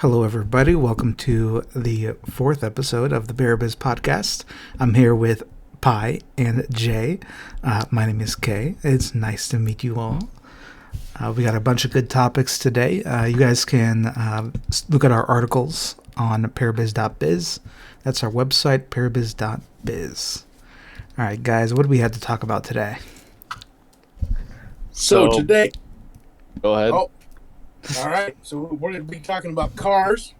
Hello, everybody. Welcome to the fourth episode of the ParaBiz Podcast. I'm here with Pi and Jay. My name is Kay. It's nice to meet you all. We got a bunch of good topics today. You guys can look at our articles on parabiz.biz. That's our website, parabiz.biz. All right, guys, what do we have to talk about today? So today... Go ahead. Oh, all right. So we're going to be talking about cars.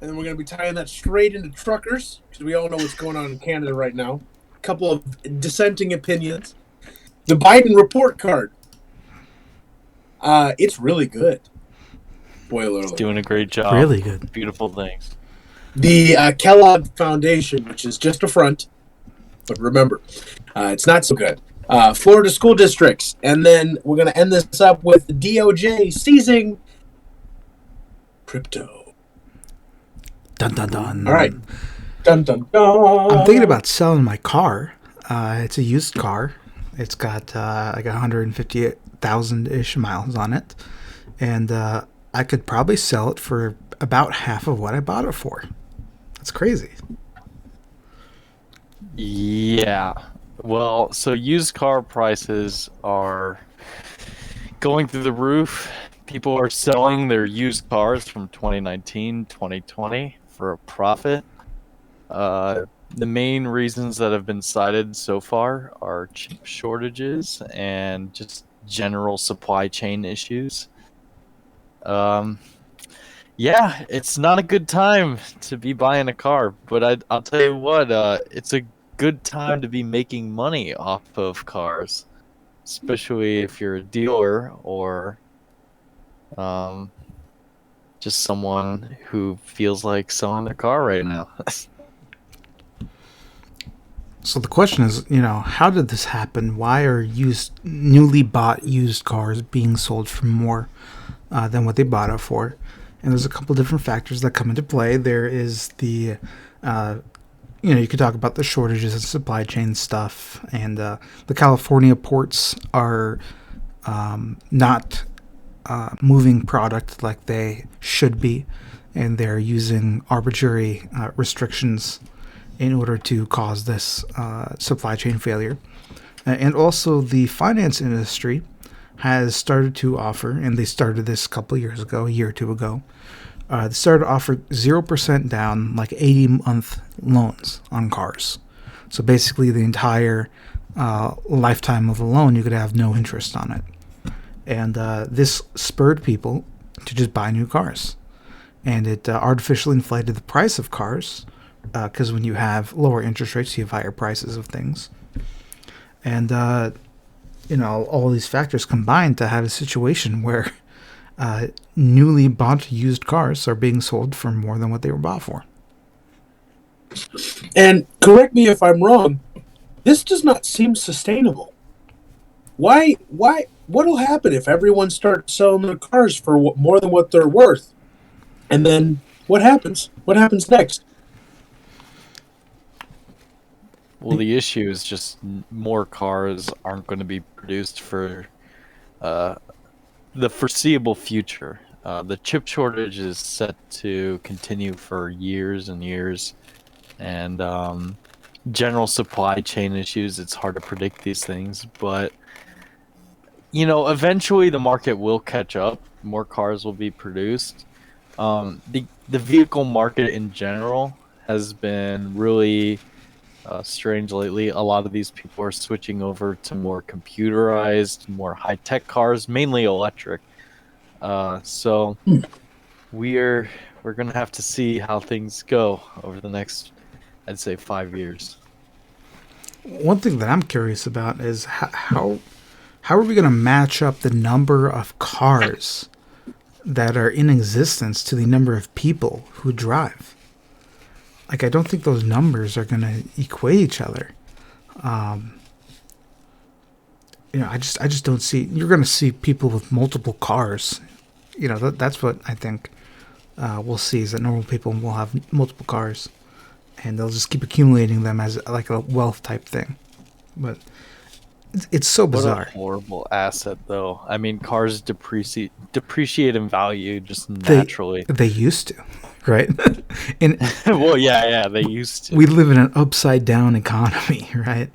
And then we're going to be tying that straight into truckers, because we all know what's going on in Canada right now. A couple of dissenting opinions. The Biden report card. It's really good. Spoiler alert. Doing a great job. Really good. Beautiful things. The Kellogg Foundation, which is just a front, but remember, it's not so good. Florida school districts, and then we're going to end this up with the DOJ seizing crypto. Dun, dun, dun. All right. Dun, dun, dun. I'm thinking about selling my car. It's a used car. It's got like 158,000-ish miles on it. And I could probably sell it for about half of what I bought it for. That's crazy. Yeah. Well, so used car prices are going through the roof. People are selling their used cars from 2019, 2020 for a profit. The main reasons that have been cited so far are chip shortages and just general supply chain issues. Yeah, it's not a good time to be buying a car, but I'll tell you what, it's a good time to be making money off of cars, especially if you're a dealer or just someone who feels like selling their car right now. So the question is, how did this happen? Why are newly bought used cars being sold for more than what they bought it for? And there's a couple different factors that come into play. There is the you could talk about the shortages and supply chain stuff, and the California ports are not moving product like they should be, and they're using arbitrary restrictions in order to cause this supply chain failure. And also the finance industry has started to offer, and they started this a couple of years ago, a year or two ago, they started to offer 0% down, like 80-month loans on cars. So basically the entire lifetime of the loan, you could have no interest on it. And this spurred people to just buy new cars. And it artificially inflated the price of cars, because when you have lower interest rates, you have higher prices of things. And, all these factors combined to have a situation where newly bought used cars are being sold for more than what they were bought for. And correct me if I'm wrong, this does not seem sustainable. Why? What'll happen if everyone starts selling their cars for more than what they're worth? And then what happens? What happens next? Well, the issue is just more cars aren't going to be produced for the foreseeable future. The chip shortage is set to continue for years and years, and general supply chain issues, it's hard to predict these things, but eventually the market will catch up. More cars will be produced. The vehicle market in general has been really strange lately. A lot of these people are switching over to more computerized, more high-tech cars, mainly electric. So we're gonna have to see how things go over the next, I'd say, 5 years. One thing that I'm curious about is how are we going to match up the number of cars that are in existence to the number of people who drive? Like, I don't think those numbers are going to equate each other. I just don't see. You're going to see people with multiple cars. That's what I think we'll see, is that normal people will have multiple cars, and they'll just keep accumulating them as like a wealth type thing. But It's so What a bizarre. horrible asset, though. I mean, cars depreciate in value just They naturally. they used to, right? And Well, yeah, they used to. we live in an upside down economy, right?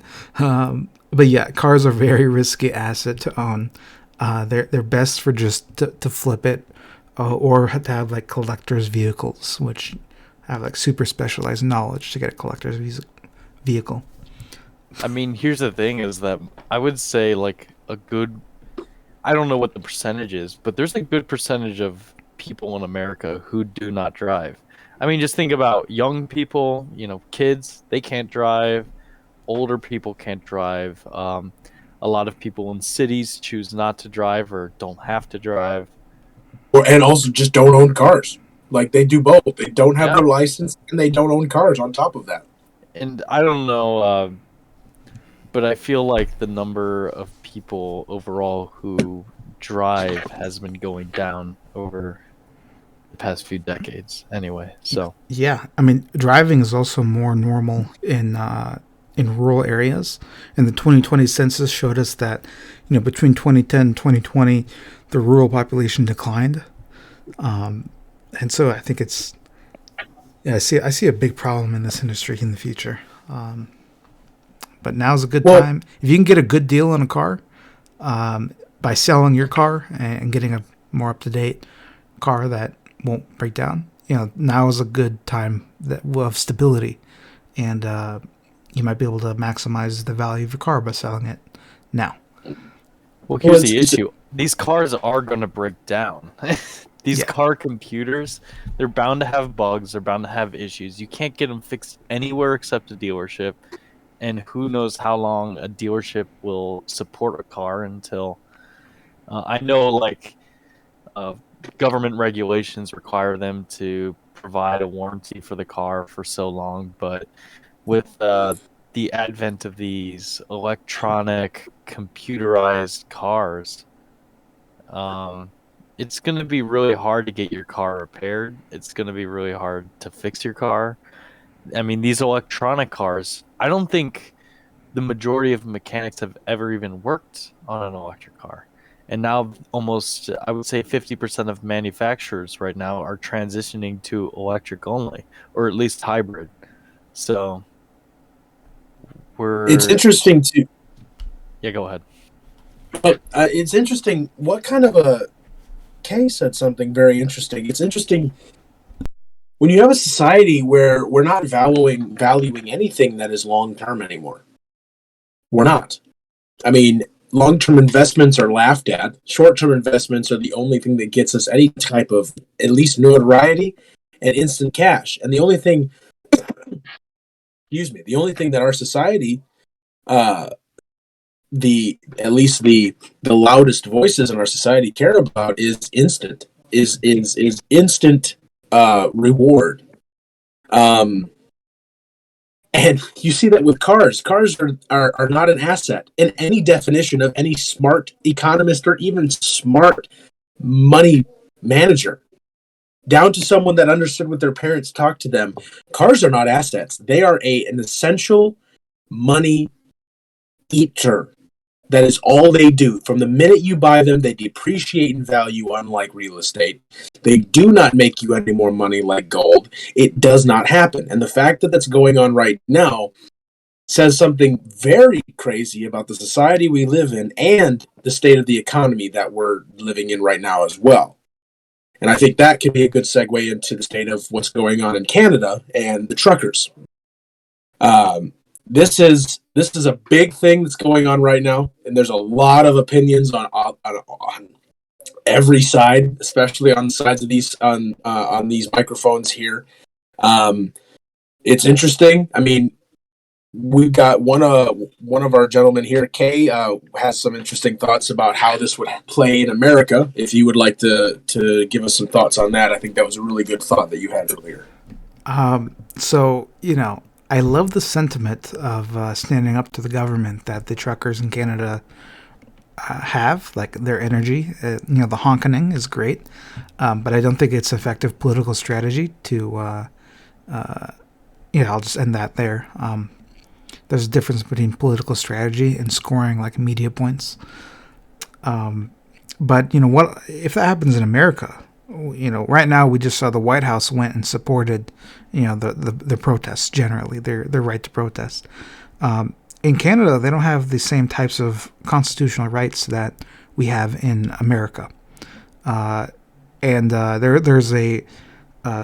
But yeah, cars are a very risky asset to own. They're best for just to flip it, or to have like collectors vehicles, which have like super specialized knowledge to get a collector's vehicle. I mean, here's the thing: is that I would say like a good. I don't know what the percentage is, but there's a good percentage of people in America who do not drive. I mean, just think about young people, kids, they can't drive. Older people can't drive. A lot of people in cities choose not to drive or don't have to drive. And also just don't own cars. Like they do both. They don't have Yeah. their license and they don't own cars on top of that. And I don't know, but I feel like the number of people overall who drive has been going down over the past few decades anyway. So, Yeah, I mean, driving is also more normal in rural areas. And the 2020 census showed us that, between 2010 and 2020, the rural population declined. And so I think I see a big problem in this industry in the future. But now's a good time if you can get a good deal on a car, by selling your car and getting a more up to date car that won't break down. Now is a good time that will have stability, and you might be able to maximize the value of your car by selling it now. well, here's the issue: these cars are going to break down. These car computers, they're bound to have bugs. They're bound to have issues. You can't get them fixed anywhere except a dealership. And who knows how long a dealership will support a car until... I know, like, government regulations require them to provide a warranty for the car for so long. But with the advent of these electronic, computerized cars... it's going to be really hard to get your car repaired. It's going to be really hard to fix your car. I mean, these electronic cars, I don't think the majority of mechanics have ever even worked on an electric car. And now almost, I would say 50% of manufacturers right now are transitioning to electric only, or at least hybrid. So It's interesting to... Yeah, go ahead. It's interesting. What kind of a... Kay said something very interesting. It's interesting when you have a society where we're not valuing anything that is long-term anymore. We're not. I mean, long-term investments are laughed at. Short-term investments are the only thing that gets us any type of at least notoriety and instant cash. And the only thing, the only thing that our society, the loudest voices in our society care about is instant reward. And you see that with cars. Cars are not an asset in any definition of any smart economist or even smart money manager. Down to someone that understood what their parents talked to them. Cars are not assets. They are an essential money eater. That is all they do. From the minute you buy them, they depreciate in value, unlike real estate. They do not make you any more money like gold. It does not happen. And the fact that that's going on right now says something very crazy about the society we live in and the state of the economy that we're living in right now as well. And I think that can be a good segue into the state of what's going on in Canada and the truckers. This is a big thing that's going on right now, and there's a lot of opinions on every side, especially on the sides of these on these microphones here. It's interesting. I mean, we've got one of our gentlemen here, Kay, has some interesting thoughts about how this would play in America. If you would like to give us some thoughts on that, I think that was a really good thought that you had earlier. So I love the sentiment of standing up to the government that the truckers in Canada have, like their energy. The honking is great, but I don't think it's effective political strategy to, I'll just end that there. there's a difference between political strategy and scoring like media points. But what if that happens in America? Right now we just saw the White House went and supported, the protests generally, their right to protest. In Canada, they don't have the same types of constitutional rights that we have in America, and there's a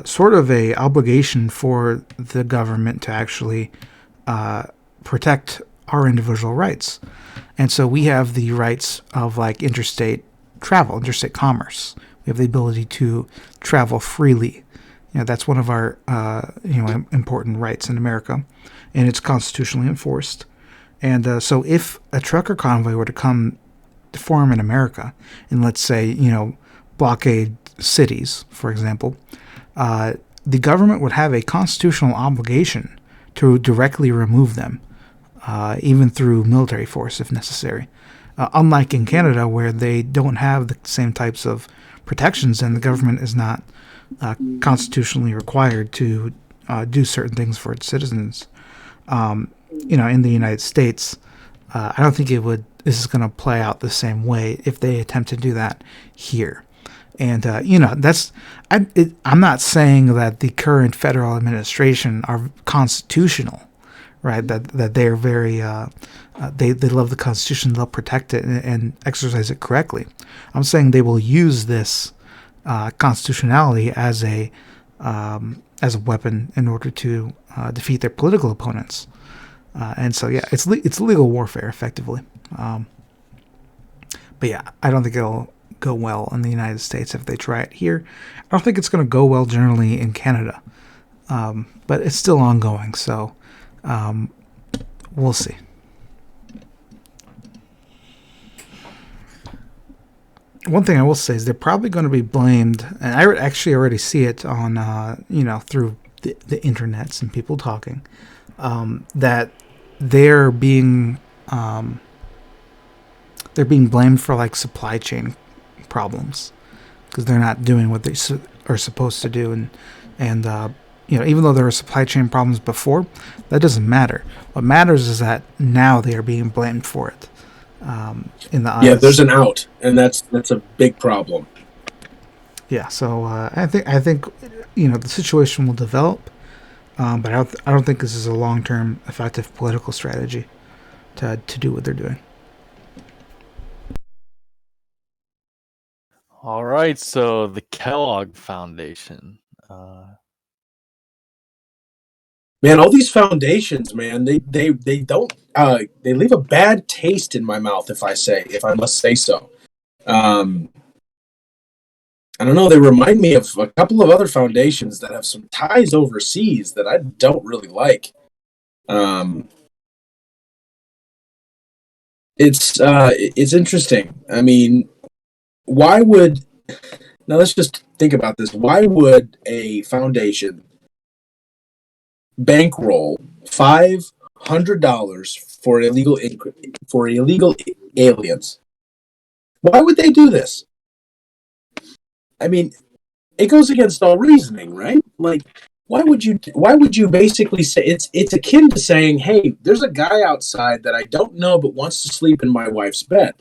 sort of a obligation for the government to actually protect our individual rights, and so we have the rights of like interstate travel, interstate commerce. We have the ability to travel freely. That's one of our important rights in America, and it's constitutionally enforced. And so if a trucker convoy were to come to form in America and let's say, blockade cities, for example, the government would have a constitutional obligation to directly remove them, even through military force if necessary. Unlike in Canada, where they don't have the same types of protections and the government is not constitutionally required to do certain things for its citizens. In the United States, I don't think this is going to play out the same way if they attempt to do that here. And, I'm not saying that the current federal administration are constitutional, right? That they're very, they love the Constitution, they'll protect it and exercise it correctly. I'm saying they will use this constitutionality as a weapon in order to defeat their political opponents. And so, yeah, it's legal warfare, effectively. But yeah, I don't think it'll go well in the United States if they try it here. I don't think it's going to go well generally in Canada. But it's still ongoing, so we'll see. One thing I will say is they're probably going to be blamed, and I actually already see it on, through the internets and people talking, that they're being blamed for like supply chain problems because they're not doing what they are supposed to do, and even though there were supply chain problems before, that doesn't matter. What matters is that now they are being blamed for it. In the eyes. Yeah, there's an out, and that's a big problem. Yeah, so I think the situation will develop, but I don't think this is a long-term effective political strategy to do what they're doing. All right, so the Kellogg Foundation. Man, all these foundations, man, they don't they leave a bad taste in my mouth if I must say so. I don't know, they remind me of a couple of other foundations that have some ties overseas that I don't really like. It's interesting. I mean, now let's just think about this. Why would a foundation bankroll $500 for illegal aliens? Why would they do this? I mean, it goes against all reasoning, right? Like, why would you basically say it's akin to saying, hey, there's a guy outside that I don't know but wants to sleep in my wife's bed.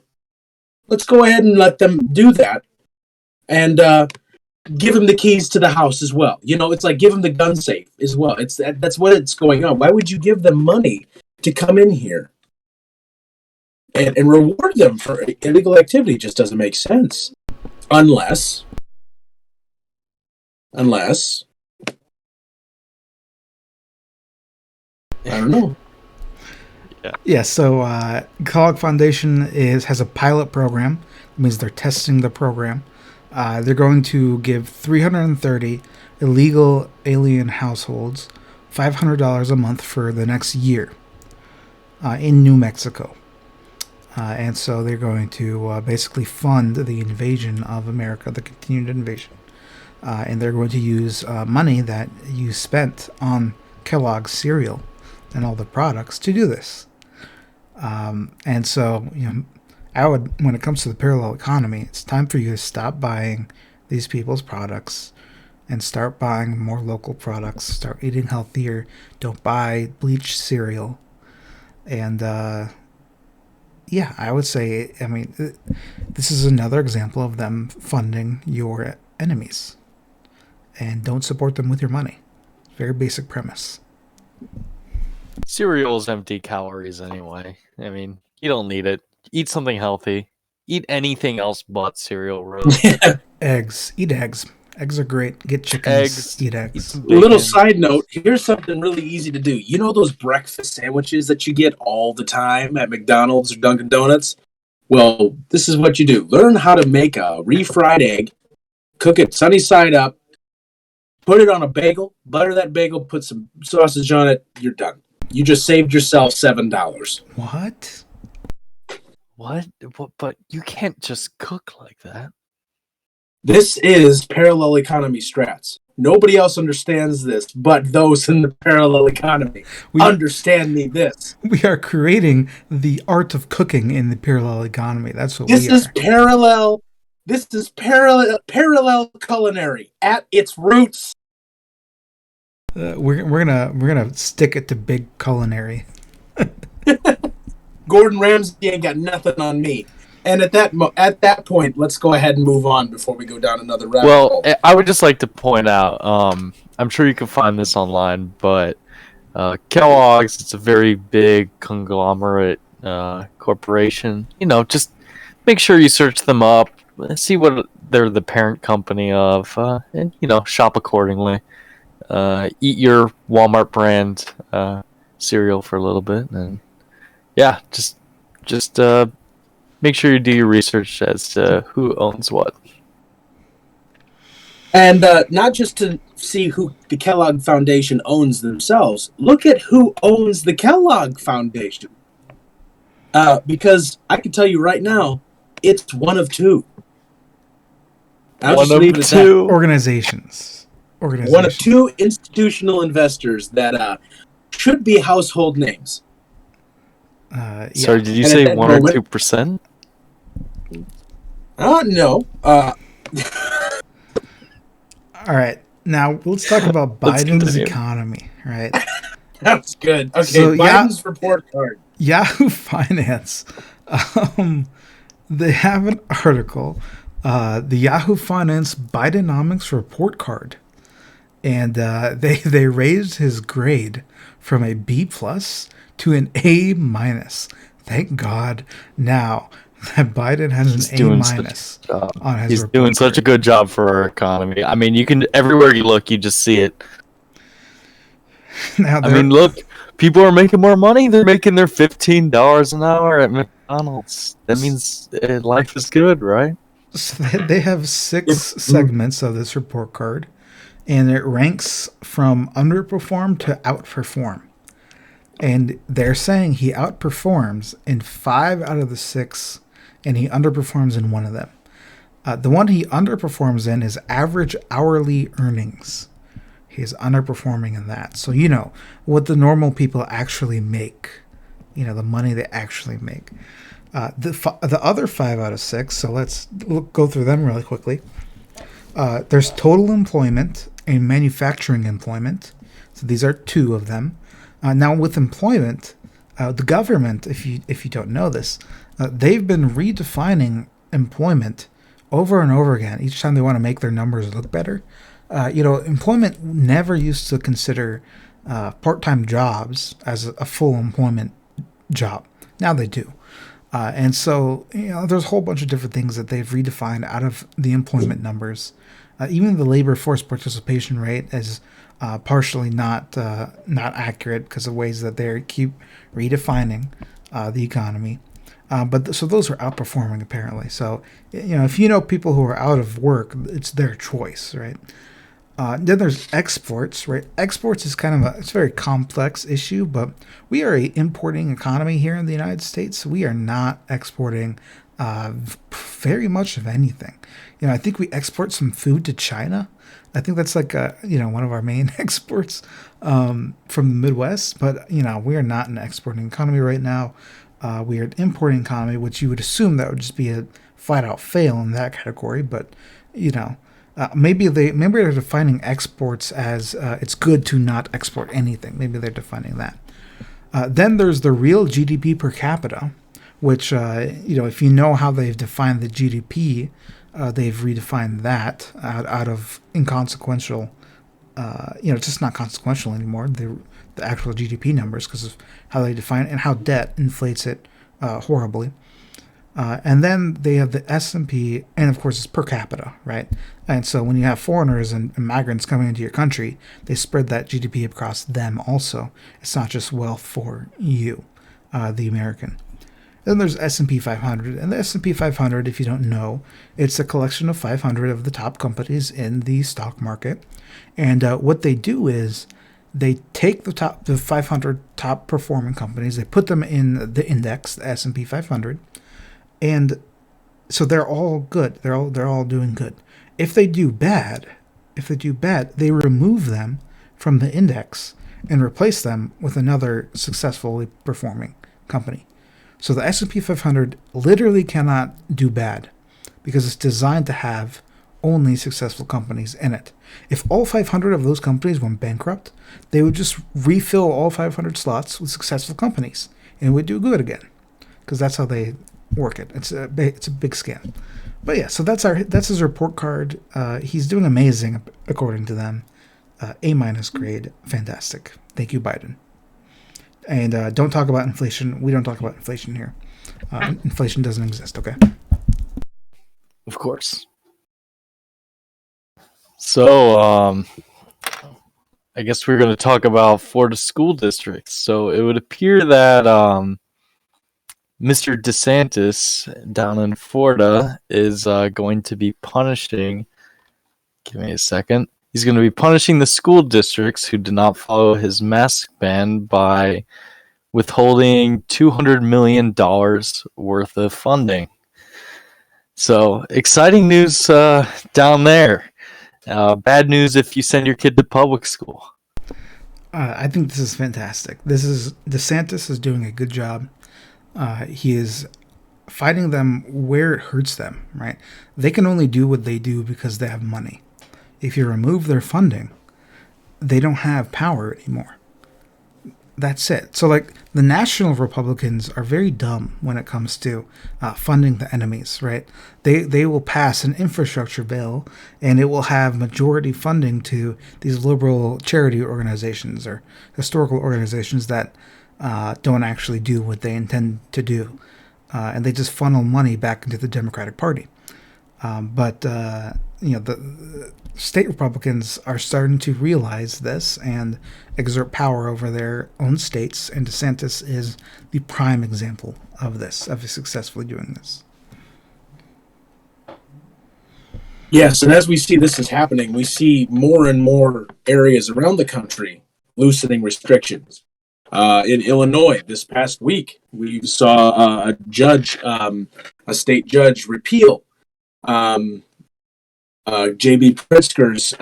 Let's go ahead and let them do that and give him the keys to the house as well. It's like give him the gun safe as well. That's what it's going on. Why would you give them money to come in here and reward them for illegal activity? It just doesn't make sense. Unless I don't know. Yeah, so Kellogg Foundation has a pilot program. That means they're testing the program. They're going to give 330 illegal alien households $500 a month for the next year in New Mexico. And so they're going to basically fund the invasion of America, the continued invasion. And they're going to use money that you spent on Kellogg's cereal and all the products to do this. And so, when it comes to the parallel economy, it's time for you to stop buying these people's products and start buying more local products. Start eating healthier. Don't buy bleached cereal. And yeah, I would say, I mean, this is another example of them funding your enemies. And don't support them with your money. Very basic premise. Cereal is empty calories anyway. I mean, you don't need it. Eat something healthy. Eat anything else but cereal, really. Eggs. Eat eggs. Eggs are great. Get chickens. Eggs. Eat Eat eggs. some bacon. Little side note, here's something really easy to do. You know those breakfast sandwiches that you get all the time at McDonald's or Dunkin' Donuts? Well, this is what you do. Learn how to make a refried egg, cook it sunny side up, put it on a bagel, butter that bagel, put some sausage on it, you're done. You just saved yourself $7. What? What? But you can't just cook like that. This is parallel economy strats. Nobody else understands this but those in the parallel economy. Understand me this. We are creating the art of cooking in the parallel economy. That's what This we are. is parallel. This is parallel culinary at its roots. We're gonna stick it to big culinary. Gordon Ramsay ain't got nothing on me. And at that point, let's go ahead and move on before we go down another rabbit hole. Well, I would just like to point out, I'm sure you can find this online, but Kellogg's, it's a very big conglomerate corporation. You know, just make sure you search them up, see what they're the parent company of, and, you know, shop accordingly. Eat your Walmart brand cereal for a little bit, and yeah, just make sure you do your research as to who owns what. And not just to see who the Kellogg Foundation owns themselves, look at who owns the Kellogg Foundation. Because I can tell you right now, it's one of two. One of two Organizations. One of two institutional investors that should be household names. Yeah. Sorry, did you And say at that 1 or moment- 2%? No. All right. Now let's talk about Let's Biden's continue. economy. Right. That's good. Okay, So, Biden's report card. Yahoo Finance. They have an article, the Yahoo Finance Bidenomics report card, and they raised his grade from a B plus to an A minus. Thank God now that Biden has He's an A doing minus on his He's report doing such a card. good job for our economy. I mean, you can everywhere you look, you just see it. Now, I mean, look, people are making more money. They're making their $15 an hour at McDonald's. That means life is good, right? so they have 6 segments of this report card, and it ranks from underperform to outperform. And they're saying he outperforms in 5 out of the 6, and he underperforms in 1 of them. The one he underperforms in is average hourly earnings. He's underperforming in that. So, you know, what the normal people actually make, you know, the money they actually make. The other 5 out of 6, so let's go through them really quickly. There's total employment and manufacturing employment. So these are 2 of them. Now with employment, the government, if you don't know this, they've been redefining employment over and over again. Each time they want to make their numbers look better. You know, employment never used to consider part-time jobs as a full employment job. Now they do. And so, you know, there's a whole bunch of different things that they've redefined out of the employment numbers. Even the labor force participation rate is partially not accurate because of ways that they keep redefining the economy. So those are outperforming apparently. So, you know, if you know people who are out of work, it's their choice, right? Then there's exports, right? Exports is kind of it's a very complex issue, but we are an importing economy here in the United States. We are not exporting very much of anything. You know, I think we export some food to China. I think that's like one of our main exports from the Midwest. But you know, we are not an exporting economy right now. We are an importing economy, which you would assume that would just be a flat out fail in that category. But you know. Maybe they're defining exports as it's good to not export anything. Maybe they're defining that. Then there's the real GDP per capita, which, if you know how they've defined the GDP, they've redefined that out of inconsequential, it's just not consequential anymore, the actual GDP numbers, because of how they define it and how debt inflates it horribly. And then they have the S&P, and of course it's per capita, right? And so when you have foreigners and migrants coming into your country, they spread that GDP across them also. It's not just wealth for you, the American. Then there's S&P 500, and the S&P 500, if you don't know, it's a collection of 500 of the top companies in the stock market. And what they do is they take the 500 top performing companies, they put them in the index, the S&P 500, and so they're all good. They're all doing good. If they do bad, they remove them from the index and replace them with another successfully performing company. So the S&P 500 literally cannot do bad because it's designed to have only successful companies in it. If all 500 of those companies went bankrupt, they would just refill all 500 slots with successful companies and it would do good again, because that's how they work it. It's a big scam. But yeah, so that's his report card. He's doing amazing according to them. A- grade, fantastic. Thank you, Biden. And don't talk about inflation. We don't talk about inflation here. Inflation doesn't exist. Okay. Of course. So, I guess we're going to talk about Florida school districts. So it would appear that Mr. DeSantis down in Florida is going to be punishing. Give me a second. He's going to be punishing the school districts who did not follow his mask ban by withholding $200 million worth of funding. So exciting news down there. Bad news if you send your kid to public school. I think this is fantastic. DeSantis is doing a good job. He is fighting them where it hurts them, right? They can only do what they do because they have money. If you remove their funding, they don't have power anymore. That's it. So, like, the national Republicans are very dumb when it comes to funding the enemies, right? They will pass an infrastructure bill, and it will have majority funding to these liberal charity organizations or historical organizations that don't actually do what they intend to do. And they just funnel money back into the Democratic Party. But the state Republicans are starting to realize this and exert power over their own states, and DeSantis is the prime example of this, of successfully doing this. Yes, and as we see this is happening, we see more and more areas around the country loosening restrictions. In Illinois, this past week, we saw a state judge, repeal J.B. Pritzker's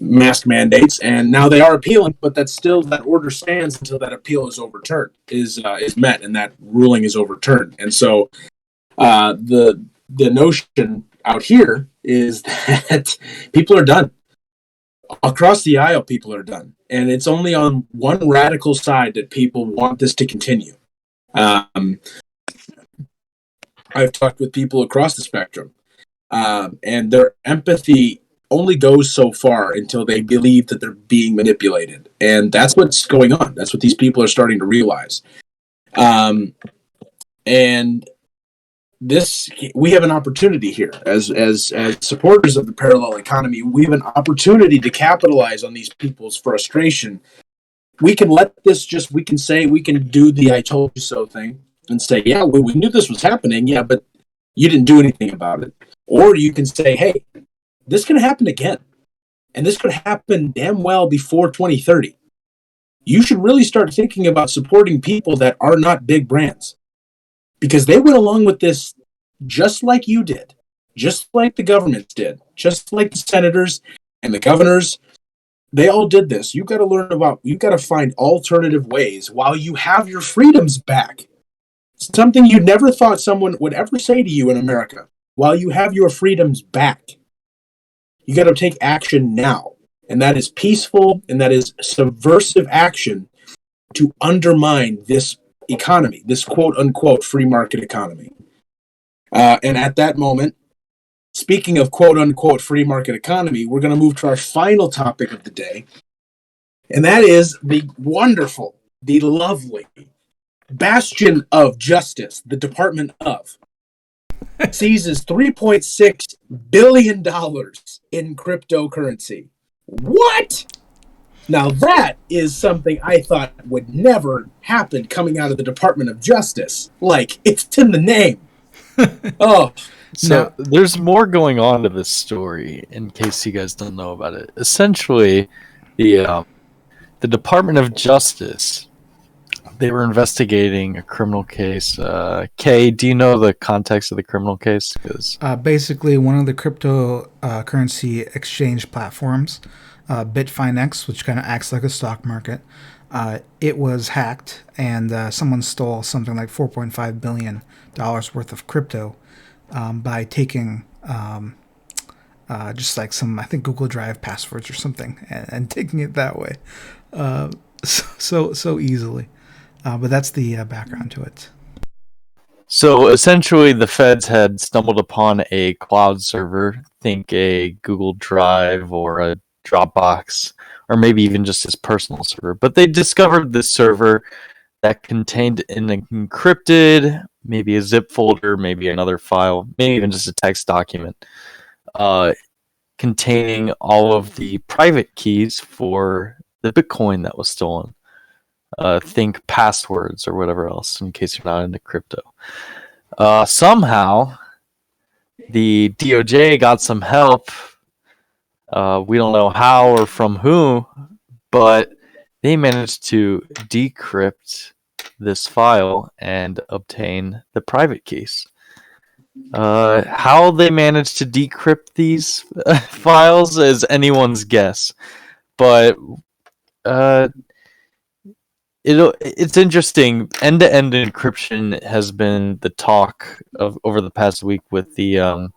mask mandates, and now they are appealing, but that order stands until that appeal is overturned, is met, and that ruling is overturned. And so, the notion out here is that people are done. Across the aisle, people are done, and it's only on one radical side that people want this to continue. I've talked with people across the spectrum. And their empathy only goes so far until they believe that they're being manipulated. And that's what's going on. That's what these people are starting to realize. And we have an opportunity here as supporters of the parallel economy. We have an opportunity to capitalize on these people's frustration. We can we can do the I told you so thing and say, yeah, we knew this was happening. Yeah, but you didn't do anything about it. Or you can say, hey, this can happen again. And this could happen damn well before 2030. You should really start thinking about supporting people that are not big brands. Because they went along with this just like you did. Just like the governments did. Just like the senators and the governors. They all did this. You've got to find alternative ways while you have your freedoms back. Something you never thought someone would ever say to you in America. While you have your freedoms back, you got to take action now. And that is peaceful, and that is subversive action to undermine this economy, this quote unquote free market economy. And at that moment, speaking of quote unquote free market economy, we're going to move to our final topic of the day. And that is the wonderful, the lovely bastion of justice, the Department of, seizes $3.6 billion in cryptocurrency. What? Now that is something I thought would never happen coming out of the Department of Justice. Like, it's in the name. Oh. So there's more going on to this story in case you guys don't know about it. Essentially, the Department of Justice, they were investigating a criminal case. Kay, do you know the context of the criminal case? Basically, one of the cryptocurrency exchange platforms, Bitfinex, which kind of acts like a stock market, it was hacked, and someone stole something like $4.5 billion worth of crypto by taking just like some, I think, Google Drive passwords or something, and taking it that way, so easily. But that's the background to it. So essentially, the feds had stumbled upon a cloud server, think a Google Drive or a Dropbox, or maybe even just his personal server. But they discovered this server that contained an encrypted, maybe a zip folder, maybe another file, maybe even just a text document, containing all of the private keys for the Bitcoin that was stolen. Think passwords or whatever else, in case you're not into crypto. Somehow, the DOJ got some help. We don't know how or from who, but they managed to decrypt this file and obtain the private keys. How they managed to decrypt these files is anyone's guess, but it's interesting. End-to-end encryption has been the talk of over the past week with the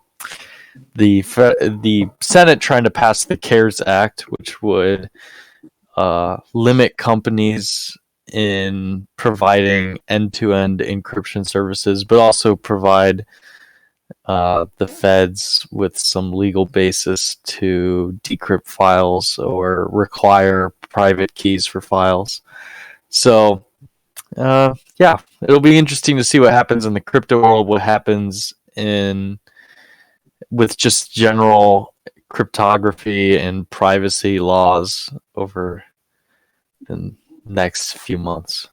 Senate trying to pass the CARES Act, which would limit companies in providing end-to-end encryption services, but also provide the feds with some legal basis to decrypt files or require private keys for files. So, yeah, it'll be interesting to see what happens in the crypto world, what happens with just general cryptography and privacy laws over the next few months.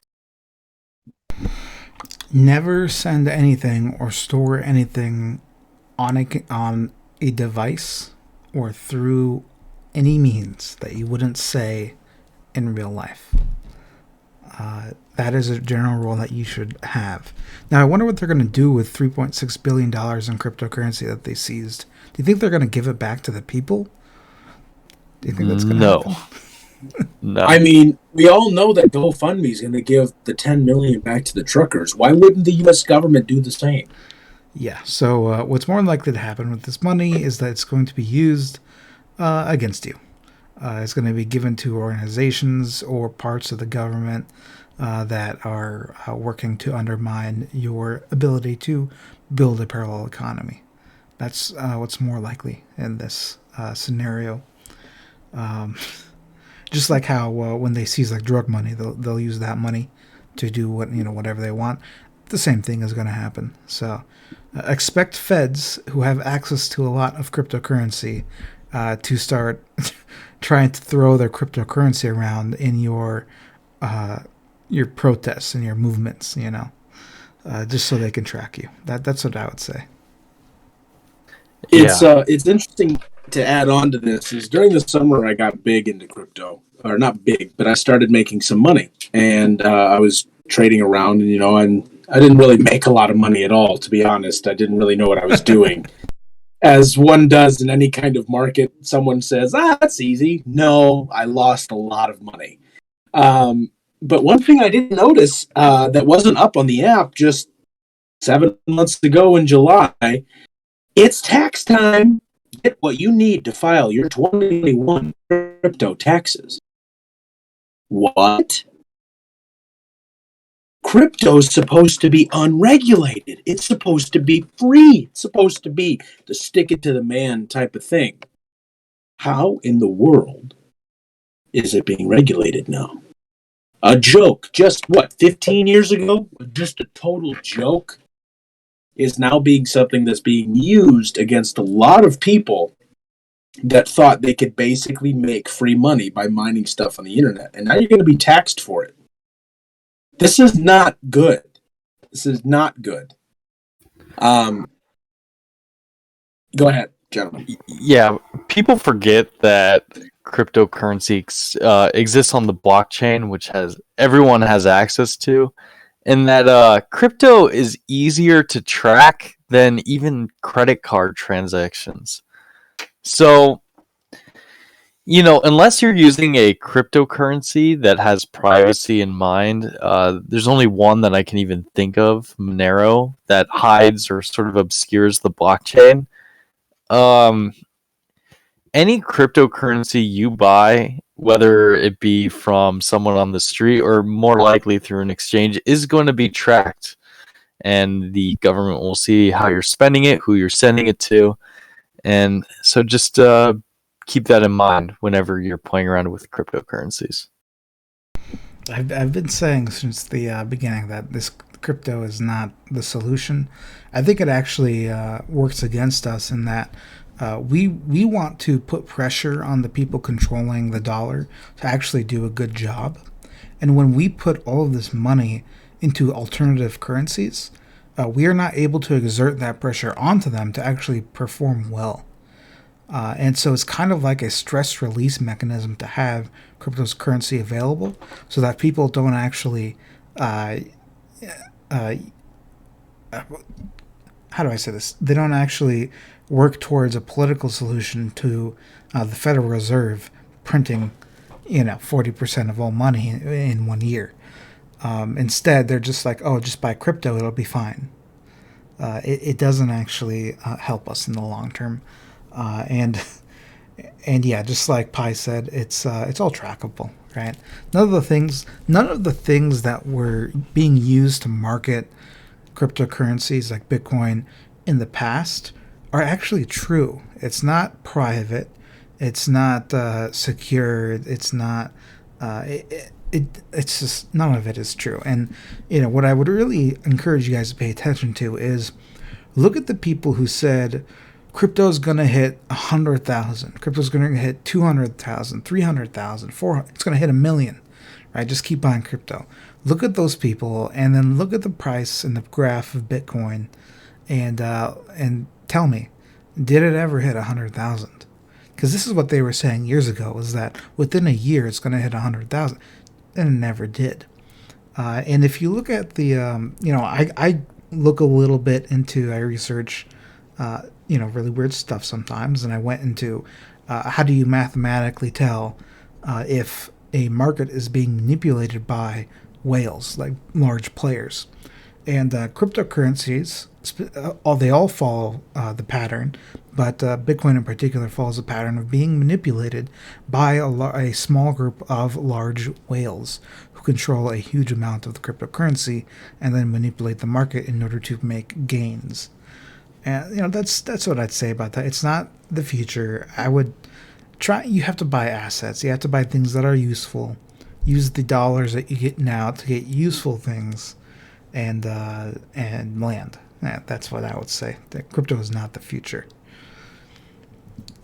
Never send anything or store anything on a device or through any means that you wouldn't say in real life. That is a general rule that you should have. Now, I wonder what they're going to do with $3.6 billion in cryptocurrency that they seized. Do you think they're going to give it back to the people? Do you think that's going to happen? No. I mean, we all know that GoFundMe is going to give the $10 million back to the truckers. Why wouldn't the U.S. government do the same? Yeah. So what's more likely to happen with this money is that it's going to be used against you. It's going to be given to organizations or parts of the government that are working to undermine your ability to build a parallel economy. That's what's more likely in this scenario. Just like how when they seize like drug money, they'll use that money to do whatever they want. The same thing is going to happen. So expect feds who have access to a lot of cryptocurrency to start trying to throw their cryptocurrency around in your protests and your movements, just so they can track you. That's what I would say. It's interesting to add on to this is during the summer I got big into crypto, or not big, but I started making some money, and I was trading around, and I didn't really make a lot of money at all, to be honest. I didn't really know what I was doing. As one does in any kind of market, someone says, that's easy. No, I lost a lot of money. But one thing I didn't notice that wasn't up on the app just 7 months ago in July, it's tax time. Get what you need to file your 2021 crypto taxes. What? Crypto's supposed to be unregulated. It's supposed to be free. It's supposed to be the stick it to the man type of thing. How in the world is it being regulated now? A joke, just 15 years ago? Just a total joke, is now being something that's being used against a lot of people that thought they could basically make free money by mining stuff on the internet. And now you're going to be taxed for it. This is not good. This is not good. Go ahead, gentlemen. Yeah, people forget that cryptocurrency exists on the blockchain, which everyone has access to, and that crypto is easier to track than even credit card transactions. So, unless you're using a cryptocurrency that has privacy in mind, there's only one that I can even think of, Monero, that hides or sort of obscures the blockchain. Any cryptocurrency you buy, whether it be from someone on the street or more likely through an exchange, is going to be tracked. And the government will see how you're spending it, who you're sending it to. And so just keep that in mind whenever you're playing around with cryptocurrencies. I've been saying since the beginning that this crypto is not the solution. I think it actually works against us in that we want to put pressure on the people controlling the dollar to actually do a good job. And when we put all of this money into alternative currencies, we are not able to exert that pressure onto them to actually perform well. And so it's kind of like a stress release mechanism to have crypto's currency available so that people don't actually, how do I say this? They don't actually work towards a political solution to the Federal Reserve printing, 40% of all money in 1 year. Instead, they're just like, oh, just buy crypto, it'll be fine. It doesn't actually help us in the long term. And yeah, just like Pi said, it's all trackable, right? None of the things that were being used to market cryptocurrencies like Bitcoin in the past are actually true. It's not private. It's not secure. It's not. It's just none of it is true. And what I would really encourage you guys to pay attention to is look at the people who said crypto's gonna hit 100,000. Crypto's gonna hit 200,000, 300,000, 400. It's gonna hit 1 million, right? Just keep buying crypto. Look at those people, and then look at the price and the graph of Bitcoin, and tell me, did it ever hit 100,000? Because this is what they were saying years ago: is that within a year it's gonna hit 100,000. And it never did. And if you look at the, I look a little bit into, I research, really weird stuff sometimes. And I went into how do you mathematically tell if a market is being manipulated by whales, like large players. And cryptocurrencies, they all follow the pattern, but Bitcoin in particular follows a pattern of being manipulated by a small group of large whales who control a huge amount of the cryptocurrency and then manipulate the market in order to make gains. And that's what I'd say about that. It's not the future. I would try. You have to buy assets. You have to buy things that are useful. Use the dollars that you get now to get useful things. And land. Yeah, that's what I would say. That crypto is not the future.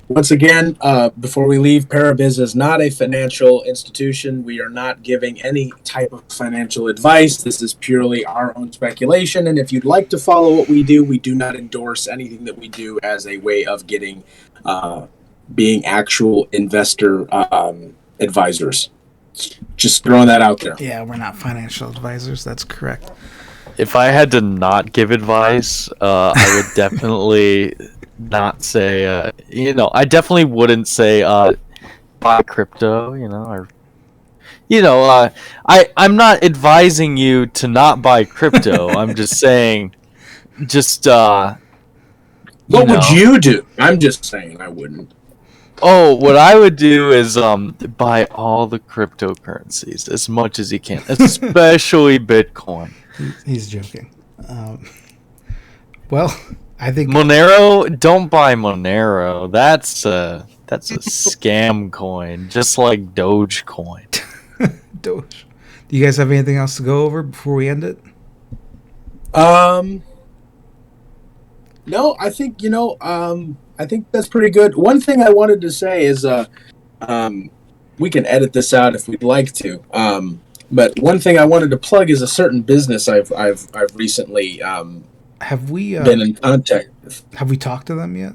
Once again, before we leave, ParaBiz is not a financial institution. We are not giving any type of financial advice. This is purely our own speculation. And if you'd like to follow what we do not endorse anything that we do as a way of getting, being actual investor advisors. Just throwing that out there. Yeah, we're not financial advisors. That's correct. If I had to not give advice, I would definitely not say, I definitely wouldn't say buy crypto, I'm not advising you to not buy crypto. I'm just saying, what would you do? I'm just saying I wouldn't. Oh, what I would do is buy all the cryptocurrencies as much as you can, especially Bitcoin. He's joking. Well, I think Monero, don't buy Monero. That's a scam coin, just like Dogecoin. Doge. Do you guys have anything else to go over before we end it? No, I think I think that's pretty good. One thing I wanted to say is, we can edit this out if we'd like to. But one thing I wanted to plug is a certain business I've recently Have we been in contact with. have we talked to them yet?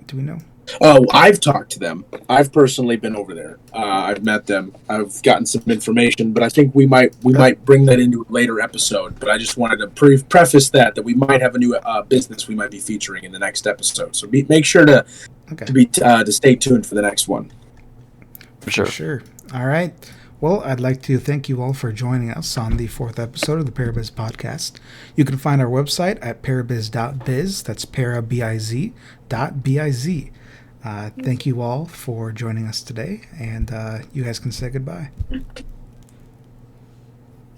Do we know? Oh, I've talked to them. I've personally been over there. I've met them. I've gotten some information, but I think we might bring that into a later episode. But I just wanted to preface that we might have a new business we might be featuring in the next episode. So make sure to stay tuned for the next one. For sure. For sure. All right. Well, I'd like to thank you all for joining us on the 4th episode of the ParaBiz Podcast. You can find our website at parabiz.biz. That's parabiz.biz. Thank you all for joining us today, and you guys can say goodbye.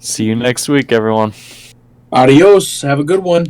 See you next week, everyone. Adios. Have a good one.